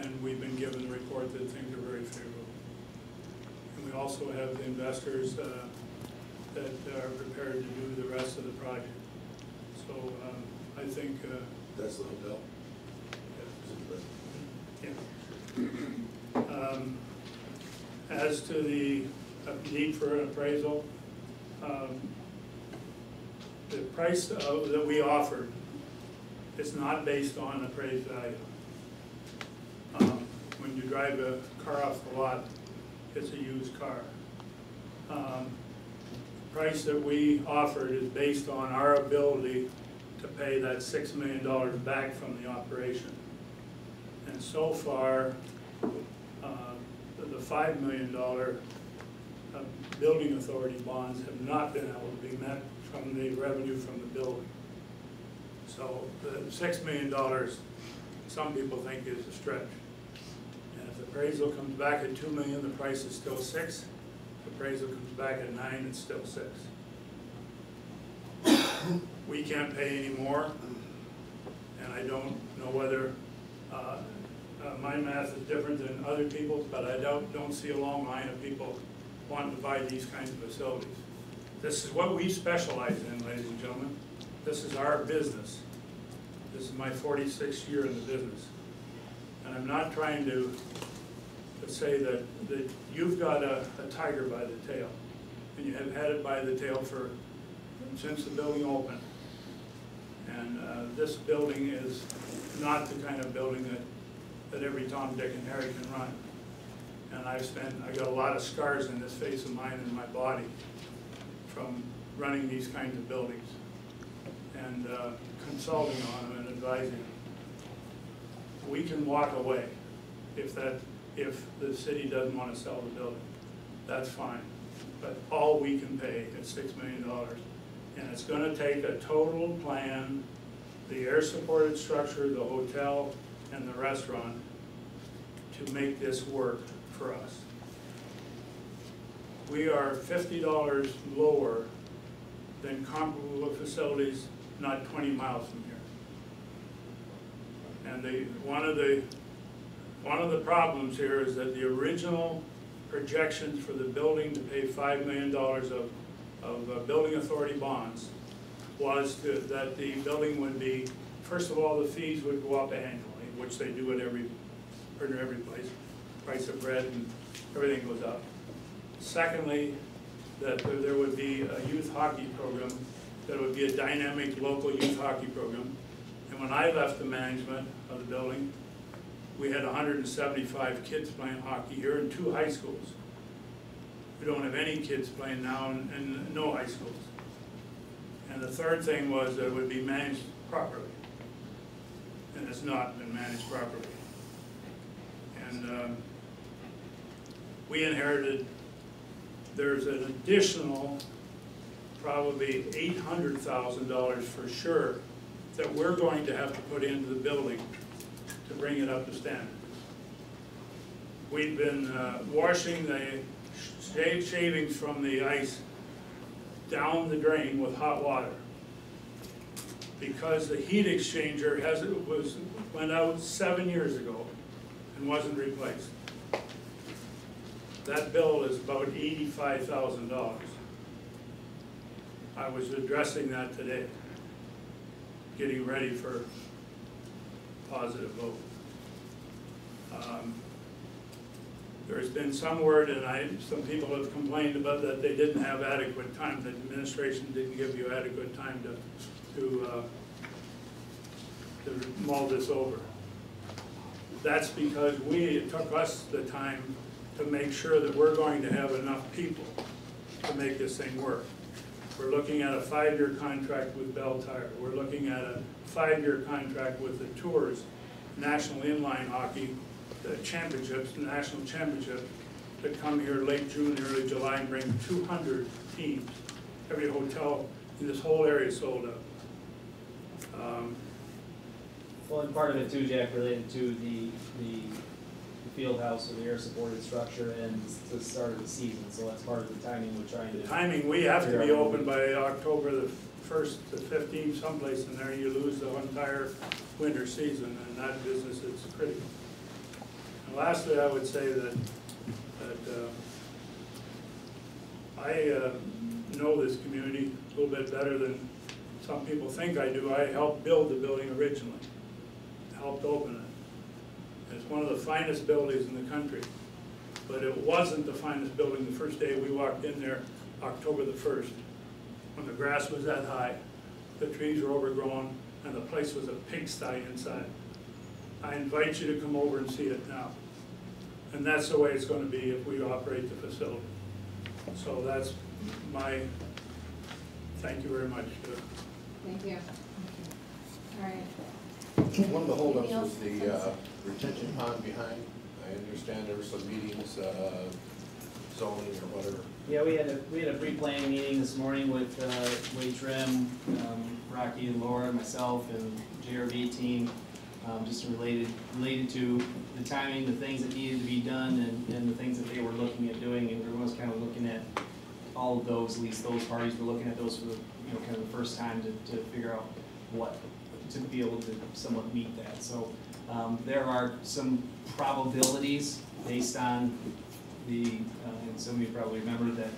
and we've been given the report that things are very favorable. And we also have the investors that are prepared to do the rest of the project. So I think that's the hotel. Yeah. As to the need for an appraisal, the price that we offered is not based on appraised value. When you drive a car off the lot, it's a used car. The price that we offered is based on our ability to pay that $6 million back from the operation. And so far, the $5 million building authority bonds have not been able to be met from the revenue from the building. So the $6 million, some people think is a stretch. And if the appraisal comes back at $2 million, the price is still $6. If the appraisal comes back at $9, it's still $6. We can't pay any more, and I don't know whether my math is different than other people's, but I don't see a long line of people wanting to buy these kinds of facilities. This is what we specialize in, ladies and gentlemen. This is our business. This is my 46th year in the business. And I'm not trying to say that you've got a tiger by the tail, and you have had it by the tail since the building opened. And this building is not the kind of building that every Tom, Dick, and Harry can run. And I got a lot of scars in this face of mine and my body from running these kinds of buildings and consulting on them and advising them. We can walk away if the city doesn't want to sell the building. That's fine. But all we can pay is $6 million. And it's going to take a total plan, the air-supported structure, the hotel, and the restaurant to make this work for us. We are $50 lower than comparable facilities not 20 miles from here. And one of the problems here is that the original projections for the building to pay $5 million of building authority bonds was that the building would be, first of all, the fees would go up annually, which they do at every place. Price of bread and everything goes up. Secondly, that there would be a youth hockey program, that would be a dynamic local youth hockey program. And when I left the management of the building, we had 175 kids playing hockey here in 2 high schools. We don't have any kids playing now in no high schools. And the third thing was that it would be managed properly. And it's not been managed properly. And we inherited, there's an additional probably $800,000 for sure that we're going to have to put into the building to bring it up to standard. We've been washing the shavings from the ice down the drain with hot water because the heat exchanger went out 7 years ago and wasn't replaced. That bill is about $85,000. I was addressing that today, getting ready for positive vote. There's been some word, and some people have complained about that they didn't have adequate time, that the administration didn't give you adequate time to mull this over. That's because it took us the time to make sure that we're going to have enough people to make this thing work. We're looking at a 5-year contract with Bell Tire. We're looking at a 5-year contract with the Tours, National Inline Hockey, the championships, the national championships that come here late June, early July and bring 200 teams. Every hotel in this whole area is sold out. Well, and part of it too, Jack, related to the field house or the air-supported structure and the start of the season. So that's part of the timing we're trying to. The timing, we have to be open by October the 1st to 15th, someplace in there. You lose the entire winter season, and that business is critical. Lastly, I would say that I know this community a little bit better than some people think I do. I helped build the building originally, helped open it. It's one of the finest buildings in the country, but it wasn't the finest building the first day we walked in there, October the 1st, when the grass was that high, the trees were overgrown, and the place was a pigsty inside. I invite you to come over and see it now. And that's the way it's going to be if we operate the facility. So that's my, thank you very much. Thank you. All right. One of the holdups was the retention pond behind. I understand there were some meetings, zoning or whatever. Yeah, we had a pre-planning meeting this morning with Wade Trim, Rocky and Laura, myself, and JRV team, just related to the timing, the things that needed to be done, and the things that they were looking at doing, and everyone was kind of looking at all of those, at least those parties were looking at those for the, kind of the first time to figure out what, to be able to somewhat meet that. So there are some probabilities based on the, and some of you probably remember that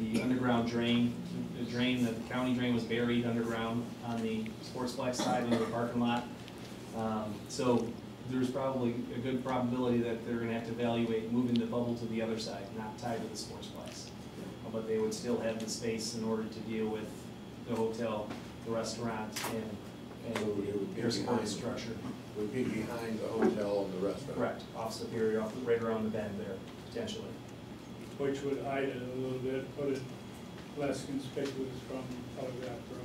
the underground drain, the county drain was buried underground on the Sportsplex side into the parking lot. So there's probably a good probability that they're gonna have to evaluate moving the bubble to the other side, not tied to the Sportsplex. But they would still have the space in order to deal with the hotel, the restaurant, and the air support structure. It would be behind the hotel and the restaurant. Correct, off Superior, right around the bend there, potentially. Which would hide it a little bit, put it less conspicuous from Telegraph Road.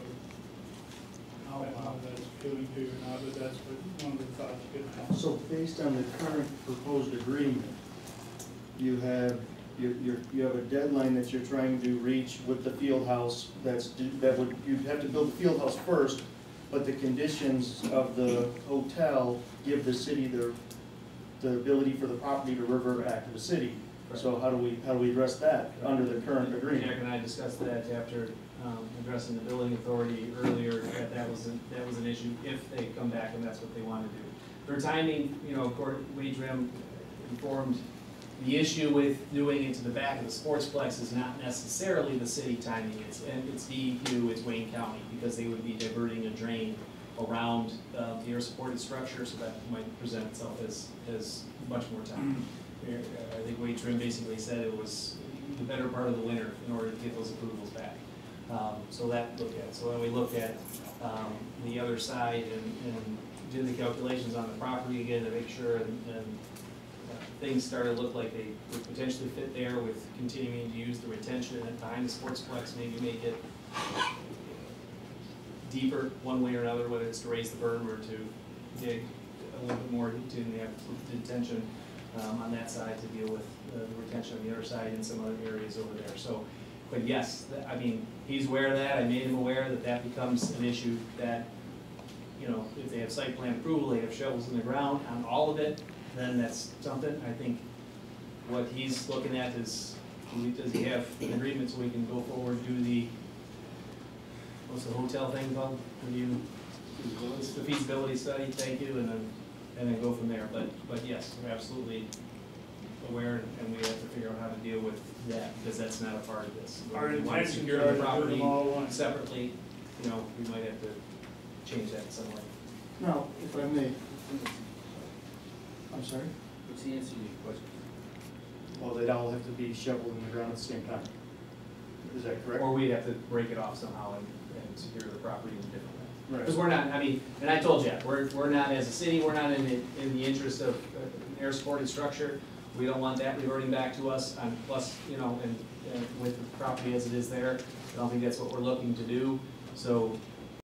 I don't know if that's appealing to you or not, but that's what one of the thoughts you have. So based on the current proposed agreement, you have a deadline that you're trying to reach with the field house. You'd have to build the field house first, but the conditions of the hotel give the city the ability for the property to revert back to the city. So how do we address that under the current agreement? Jack and I discussed that after addressing the building authority earlier, that was an issue if they come back and that's what they want to do. For timing, Wade Trim informed the issue with doing it to the back of the Sportsplex is not necessarily the city timing. It's DEQ, it's Wayne County, because they would be diverting a drain around the air supported structure, so that might present itself as much more time. I think Wade Trim basically said it was the better part of the winter in order to get those approvals back. So that looked at. So when we looked at the other side and did the calculations on the property again to make sure, and things started to look like they would potentially fit there with continuing to use the retention behind the Sportsplex, maybe make it deeper one way or another, whether it's to raise the berm or to dig a little bit more to the detention on that side to deal with the retention on the other side and some other areas over there. So, but yes, I mean, he's aware of that. I made him aware that that becomes an issue that, if they have site plan approval, they have shovels in the ground on all of it, then that's something. I think what he's looking at is, does he have an agreement so we can go forward and do the, what's the hotel thing called? The feasibility study, thank you, and then go from there. But yes, we're absolutely aware, and we have to figure out how to deal with that, because that's not a part of this. Our We want to intention secure is the to do property them all at once. separately, we might have to change that in some way. Now, if I may, I'm sorry? What's the answer to your question? Well, they'd all have to be shoveled in the ground at the same time. Is that correct? Or we'd have to break it off somehow and secure the property in a different way. Right. Because we're not, and I told Jack, we're not, as a city, we're not in the interest of an air supported structure. We don't want that reverting back to us, plus, and with the property as it is there, I don't think that's what we're looking to do. So